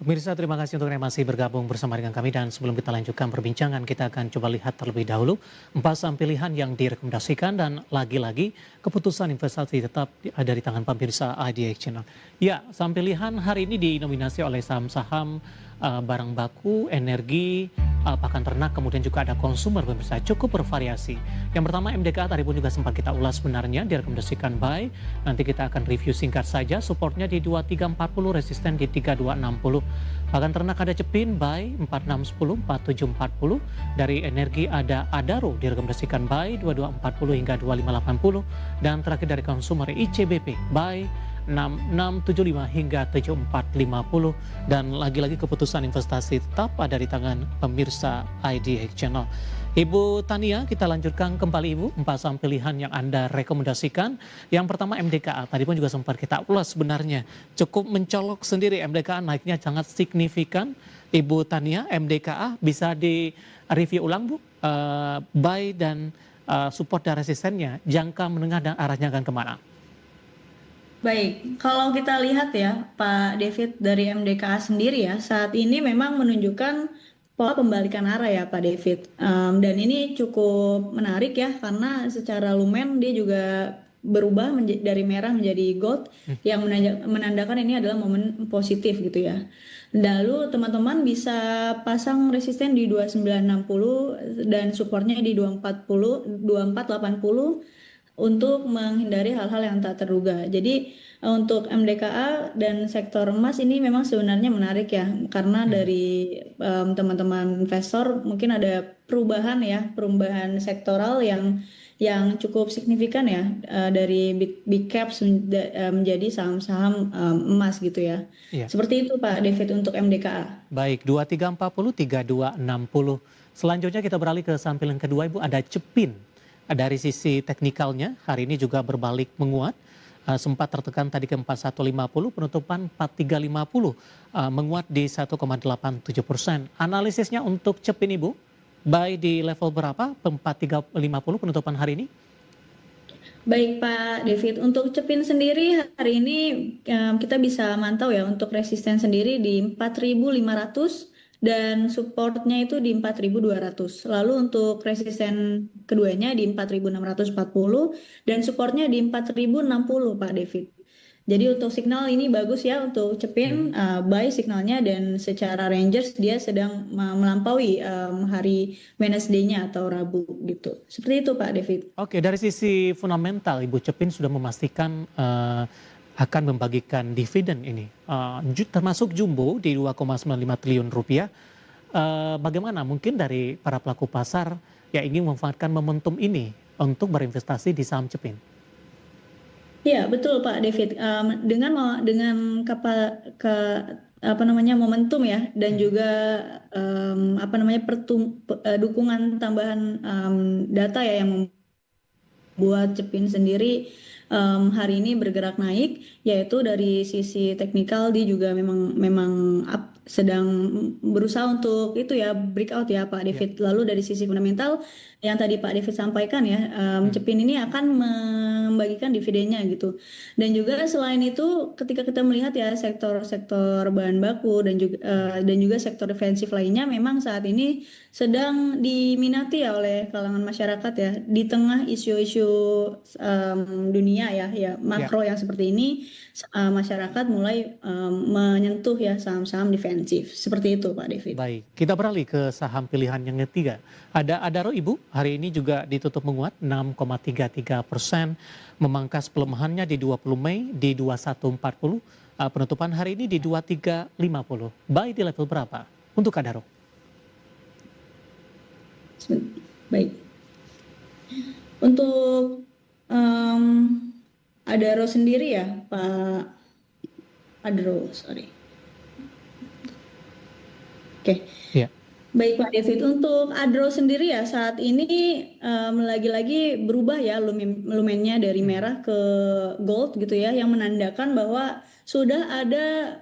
Pemirsa, terima kasih untuk yang masih bergabung bersama dengan kami dan sebelum kita lanjutkan perbincangan, kita akan coba lihat terlebih dahulu empat saham pilihan yang direkomendasikan dan lagi-lagi keputusan investasi tetap ada di tangan pemirsa IDX Channel. Ya, saham pilihan hari ini dinominasi oleh saham-saham barang baku, energi, pakan ternak, kemudian juga ada konsumer pemirsa, cukup bervariasi. Yang pertama MDKA tadi pun juga sempat kita ulas sebenarnya direkomendasikan buy. Nanti kita akan review singkat saja, supportnya di 2340, resisten di 3260. Pakan ternak ada Cepin buy 4610, 4740. Dari energi ada Adaro direkomendasikan buy 2240 hingga 2580. Dan terakhir dari konsumer ICBP buy 6675 hingga 7450. Dan lagi-lagi keputusan investasi tetap ada di tangan pemirsa IDX Channel. Ibu Tania, kita lanjutkan kembali Ibu, empat saham pilihan yang Anda rekomendasikan. Yang pertama MDKA, tadi pun juga sempat kita ulas sebenarnya. Cukup mencolok sendiri MDKA, naiknya sangat signifikan. Ibu Tania, MDKA bisa di review ulang Bu, buy dan support dan resistennya, jangka menengah dan arahnya akan kemana? Baik, kalau kita lihat ya Pak David dari MDKA sendiri ya, saat ini memang menunjukkan pola pembalikan arah ya Pak David. Dan ini cukup menarik ya karena secara lumen dia juga berubah dari merah menjadi gold yang menandakan ini adalah momen positif gitu ya. Lalu teman-teman bisa pasang resisten di 2960 dan supportnya di 2440, 2480 untuk menghindari hal-hal yang tak terduga. Jadi untuk MDKA dan sektor emas ini memang sebenarnya menarik ya, karena dari teman-teman investor mungkin ada perubahan perubahan sektoral yang cukup signifikan ya, dari big caps menjadi saham-saham emas gitu ya. Iya. Seperti itu Pak David untuk MDKA. Baik, 2340, 3260. Selanjutnya kita beralih ke saham pilihan kedua Ibu, ada Cepin. Dari sisi teknikalnya hari ini juga berbalik menguat, sempat tertekan tadi ke 4150, penutupan 4350, menguat di 1,87%. Analisisnya untuk Cepin Ibu, buy di level berapa? 4350 penutupan hari ini? Baik Pak David, untuk Cepin sendiri hari ini kita bisa mantau ya untuk resisten sendiri di 4.500 dan supportnya itu di 4.200. Lalu untuk resisten keduanya di 4.640 dan supportnya di 4.060 Pak David. Jadi untuk signal ini bagus ya untuk Cepin, buy signalnya, dan secara Rangers dia sedang melampaui hari Wednesday-nya atau Rabu gitu. Seperti itu Pak David. Oke, dari sisi fundamental Ibu Cepin sudah memastikan akan membagikan dividen ini, termasuk jumbo di 2,95 triliun rupiah. Bagaimana mungkin dari para pelaku pasar yang ingin memanfaatkan momentum ini untuk berinvestasi di saham Cepin? Ya betul Pak David. Dengan momentum ya, dan juga dukungan tambahan data ya yang membuat Cepin sendiri hari ini bergerak naik, yaitu dari sisi teknikal dia juga memang sedang berusaha untuk itu ya breakout ya Pak David. Lalu dari sisi fundamental yang tadi Pak David sampaikan ya, Cepin ini akan membagikan dividennya gitu. Dan juga selain itu ketika kita melihat ya sektor-sektor bahan baku dan juga sektor defensif lainnya memang saat ini sedang diminati ya oleh kalangan masyarakat ya, di tengah isu-isu dunia ya makro yang seperti ini, masyarakat mulai menyentuh ya saham-saham defensif. Seperti itu Pak David. Baik, kita beralih ke saham pilihan yang ketiga. Ada Adaro Ibu, hari ini juga ditutup menguat 6,33%, memangkas pelemahannya di 20 Mei di 2140, penutupan hari ini di 2350. Buy di level berapa untuk Adaro? Baik. Untuk Adaro sendiri ya Pak Adaro, sorry. Oke. Ya. Baik Pak David, untuk Adro sendiri ya saat ini lagi-lagi berubah ya lumennya dari merah ke gold gitu ya, yang menandakan bahwa sudah ada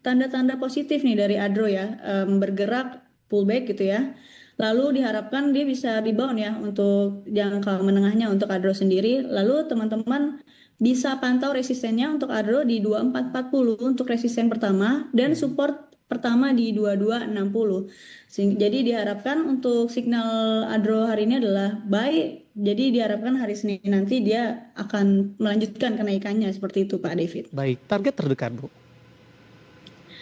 tanda-tanda positif nih dari Adro ya, bergerak pullback gitu ya. Lalu diharapkan dia bisa rebound ya untuk jangka menengahnya untuk Adro sendiri. Lalu teman-teman bisa pantau resistennya untuk Adro di 2440 untuk resisten pertama dan Mhm. support pertama di 2260. Jadi diharapkan untuk signal Adro hari ini adalah buy. Jadi diharapkan hari Senin nanti dia akan melanjutkan kenaikannya seperti itu Pak David. Baik, target terdekat Bu.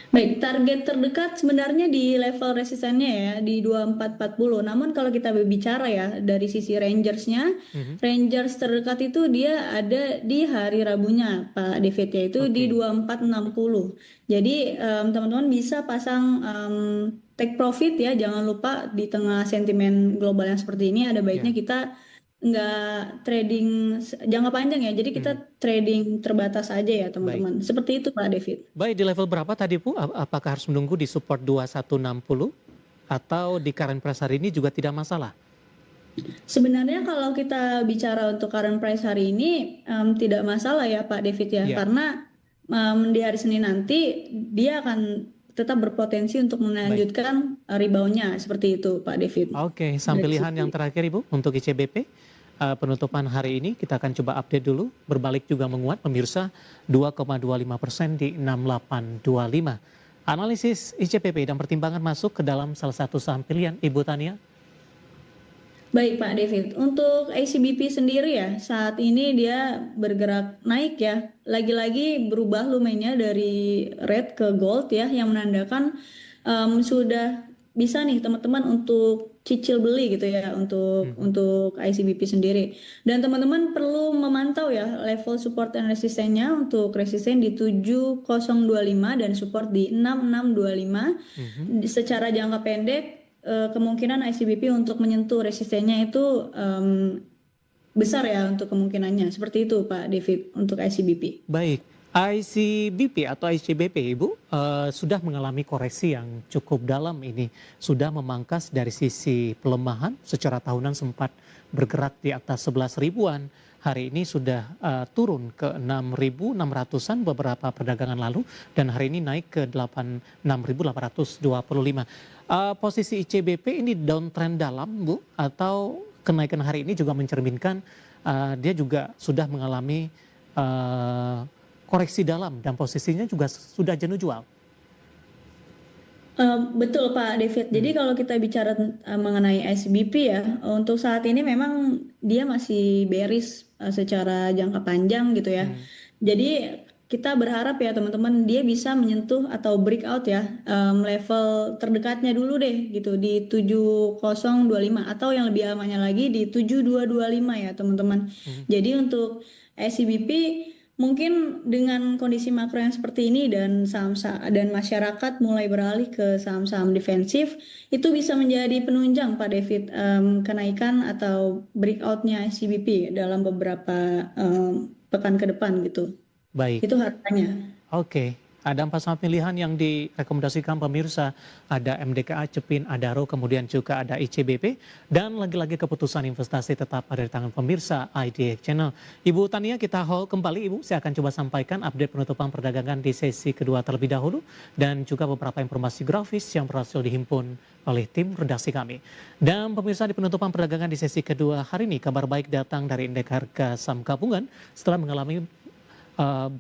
Baik, target terdekat sebenarnya di level resistennya ya di 2440. Namun kalau kita berbicara ya dari sisi rangersnya, Mhm. rangers terdekat itu dia ada di hari Rabunya Pak David yaitu di Oke. 2460. Jadi teman-teman bisa pasang take profit ya, jangan lupa di tengah sentimen global yang seperti ini ada baiknya Ya. kita nggak trading jangka panjang ya. Jadi kita Mhm. trading terbatas aja ya Baik. teman-teman. Seperti itu Pak David. Baik, di level berapa tadi Bu? Apakah harus menunggu di support 2160 atau di current price hari ini juga tidak masalah? Sebenarnya kalau kita bicara untuk current price hari ini tidak masalah ya Pak David ya, Ya, karena di hari Senin nanti dia akan tetap berpotensi untuk baik. melanjutkan rebound-nya seperti itu Pak David. Oke, saham Dari pilihan yang sisi terakhir Ibu untuk ICBP. Penutupan hari ini kita akan coba update dulu. Berbalik juga menguat pemirsa 2,25% di 6825. Analisis ICBP dan pertimbangan masuk ke dalam salah satu saham pilihan Ibu Tania. Baik Pak David, untuk ICBP sendiri ya saat ini dia bergerak naik ya, lagi-lagi berubah lumennya dari red ke gold ya, yang menandakan sudah bisa nih teman-teman untuk cicil beli gitu ya Mhm. untuk ICBP sendiri. Dan teman-teman perlu memantau ya level support dan resistennya, untuk resisten di 7025 dan support di 6625. Mhm. Secara jangka pendek kemungkinan ICBP untuk menyentuh resistennya itu besar ya untuk kemungkinannya. Seperti itu Pak David untuk ICBP. Baik, ICBP atau ICBP Ibu sudah mengalami koreksi yang cukup dalam ini. Sudah memangkas dari sisi pelemahan secara tahunan sempat bergerak di atas 11 ribuan. Hari ini sudah turun ke 6.600-an beberapa perdagangan lalu dan hari ini naik ke 6.825. Posisi ICBP ini downtrend dalam Bu atau kenaikan hari ini juga mencerminkan dia juga sudah mengalami koreksi dalam dan posisinya juga sudah jenuh jual. Betul Pak David. Jadi Hmm. kalau kita bicara mengenai ICBP ya, untuk saat ini memang dia masih bearish secara jangka panjang gitu ya. Hmm. Jadi kita berharap ya teman-teman dia bisa menyentuh atau breakout ya level terdekatnya dulu deh gitu di 7025 atau yang lebih amannya lagi di 7225 ya teman-teman. Hmm. Jadi untuk ICBP mungkin dengan kondisi makro yang seperti ini dan dan masyarakat mulai beralih ke saham-saham defensif, itu bisa menjadi penunjang Pak David kenaikan atau breakoutnya ICBP dalam beberapa pekan ke depan gitu. Baik. Itu harapannya. Oke, ada 4 saham pilihan yang direkomendasikan pemirsa. Ada MDKA, Cepin, Adaro, kemudian juga ada ICBP. Dan lagi-lagi keputusan investasi tetap ada di tangan pemirsa IDX Channel. Ibu Tania, kita hold kembali Ibu. Saya akan coba sampaikan update penutupan perdagangan di sesi kedua terlebih dahulu. Dan juga beberapa informasi grafis yang berhasil dihimpun oleh tim redaksi kami. Dan pemirsa, di penutupan perdagangan di sesi kedua hari ini, kabar baik datang dari indeks harga saham gabungan setelah mengalami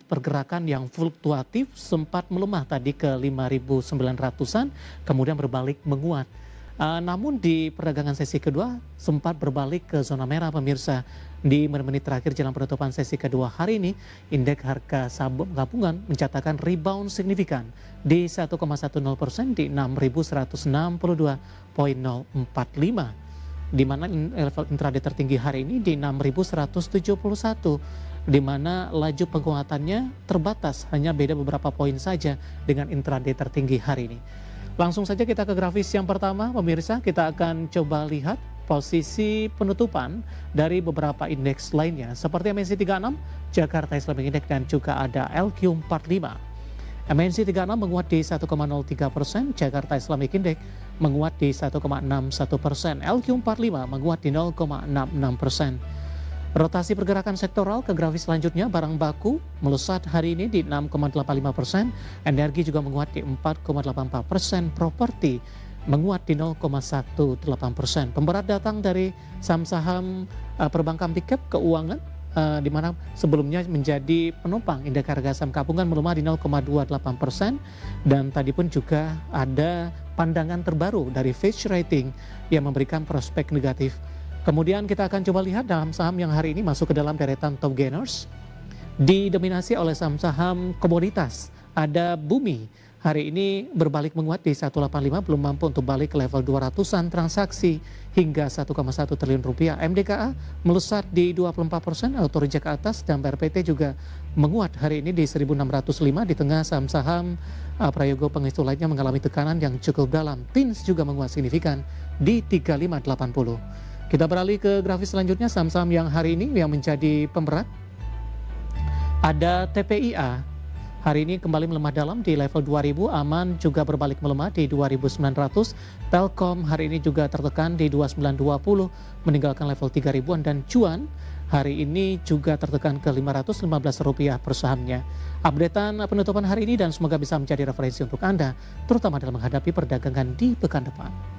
pergerakan yang fluktuatif, sempat melemah tadi ke 5.900-an, kemudian berbalik menguat. Namun di perdagangan sesi kedua sempat berbalik ke zona merah pemirsa. Di menit-menit terakhir jelang penutupan sesi kedua hari ini, indeks harga saham gabungan mencatatkan rebound signifikan di 1,10% di 6.162,045. Di mana level intraday tertinggi hari ini di 6.171, di mana laju penguatannya terbatas, hanya beda beberapa poin saja dengan intraday tertinggi hari ini. Langsung saja kita ke grafis yang pertama, pemirsa. Kita akan coba lihat posisi penutupan dari beberapa indeks lainnya, seperti MNC 36, Jakarta Islamic Index, dan juga ada LQ45. MNC 36 menguat di 1,03%, Jakarta Islamic Index menguat di 1,61%, LQ45 menguat di 0,66%. Rotasi pergerakan sektoral ke grafis selanjutnya, barang baku melesat hari ini di 6,85%, energi juga menguat di 4,84%, properti menguat di 0,18%. Pemberat datang dari saham-saham perbankan big cap keuangan, di mana sebelumnya menjadi penopang. Indeks harga saham gabungan melemah di 0,28%, dan tadi pun juga ada pandangan terbaru dari Fitch Rating yang memberikan prospek negatif. Kemudian kita akan coba lihat dalam saham yang hari ini masuk ke dalam deretan top gainers, didominasi oleh saham-saham komoditas. Ada Bumi hari ini berbalik menguat di 185, belum mampu untuk balik ke level 200-an transaksi hingga 1,1 triliun rupiah. MDKA melesat di 24%, auto reject ke atas, dan BRPT juga menguat hari ini di 1.605 di tengah saham-saham prayogo penghitung lainnya mengalami tekanan yang cukup dalam. TINS juga menguat signifikan di 3580. Kita beralih ke grafis selanjutnya, saham-saham yang hari ini yang menjadi pemberat. Ada TPIA. Hari ini kembali melemah dalam di level 2000, Aman juga berbalik melemah di 2900, Telkom hari ini juga tertekan di 2920 meninggalkan level 3000-an, dan Cuan hari ini juga tertekan ke Rp515 per sahamnya. Updatean penutupan hari ini dan semoga bisa menjadi referensi untuk Anda terutama dalam menghadapi perdagangan di pekan depan.